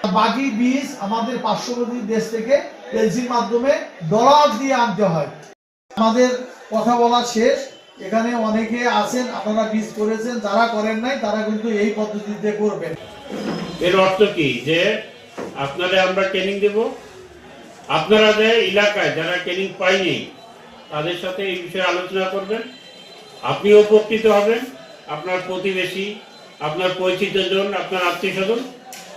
বাকি বীজ আমাদের পার্শ্ববর্তী দেশ থেকে এলসির মাধ্যমে ডলার দিয়ে আনতে হয়। আমাদের কথা বলা শেষ। এখানে অনেকে আছেন, আপনারা বীজ করেছেন, যারা করেন নাই তারা কিন্তু এই পদ্ধতিতে করবেন। এর অর্থ কি যে আপনাদের আমরা ট্রেনিং দেব, আপনারা যে এলাকায় যারা ট্রেনিং পায়নি তাদের সাথে এই বিষয়ে আলোচনা করবেন, আপনিও উপকৃত হবেন, আপনার প্রতিবেশী, আপনার পরিচিতজন, আপনার আত্মীয় স্বজন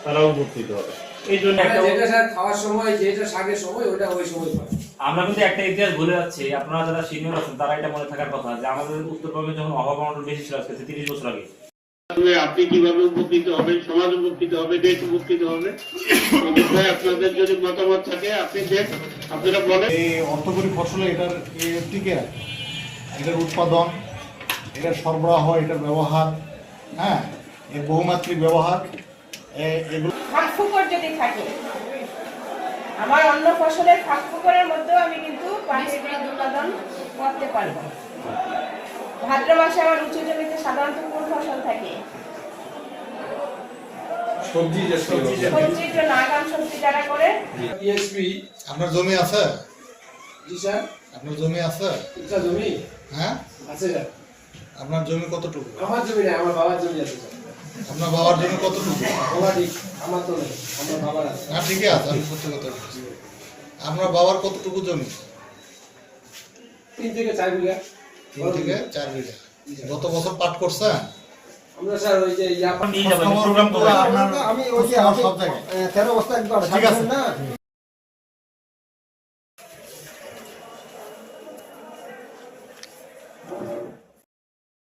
তারাও উপকৃত হবে। এই জন্য যেটা স্যার খাওয়ার সময়, যেটা শাকের সময়, ওটা ওই সময় পাই। আমরা কিন্তু একটা ইতিহাস ভুলে যাচ্ছি, আপনারা যারা সিনিয়র আছেন তারা এটা মনে থাকার কথা যে আমাদের উত্তরবঙ্গে যখন অভাব অনটন বেশি ছিল আজকে 30 বছর আগে, আপনি কিভাবে উপকৃত হবেন, সমাজ উপকৃত হবে, দেশ উপকৃত হবে, আপনাদের যদি মতামত থাকে আপনি দেন, আপনারা বলেন। এই অর্থকরী ফসলে এটার টিকে রাখে, এটার উৎপাদন, এটার সরবরাহ, এটার ব্যবহার, হ্যাঁ, এর বহুমাত্রিক ব্যবহার, এগুলো ফাঁকফোকর যদি থাকে, আমার অন্য ফসলের ফাঁকফোকরের মধ্যেও আমি কিন্তু পানির উৎপাদন করতে পারবো। ভাদ্র মাসে আমার উঁচু জমিতে সাধারণত কোন ফসল থাকে? সবজির জন্য আগাম সবজি যারা করে। ইএসপি আপনার জমি আছে? জি স্যার। আপনার জমি আছে? এটা জমি হ্যাঁ আছে স্যার। আপনার জমি কতটুকু? আমার জমি না, আমার বাবার জমি আছে স্যার। আপনার বাবার জমি কতটুকু? বাবা ঠিক, আমার তো নেই, আমার বাবার আছে। হ্যাঁ ঠিকই আছে, আমি সত্যি কথা বলছি। আপনার বাবার কতটুকু জমি? 3 থেকে 4 বিঘা। 3 থেকে 4 বিঘা। গত বছর পাট করছেন? আমরা স্যার ওই যে নিয়ে যাবেন প্রোগ্রাম করে আপনার আমি ওই যে সব জায়গায় 13 বস্তা একবার ঠিক আছে না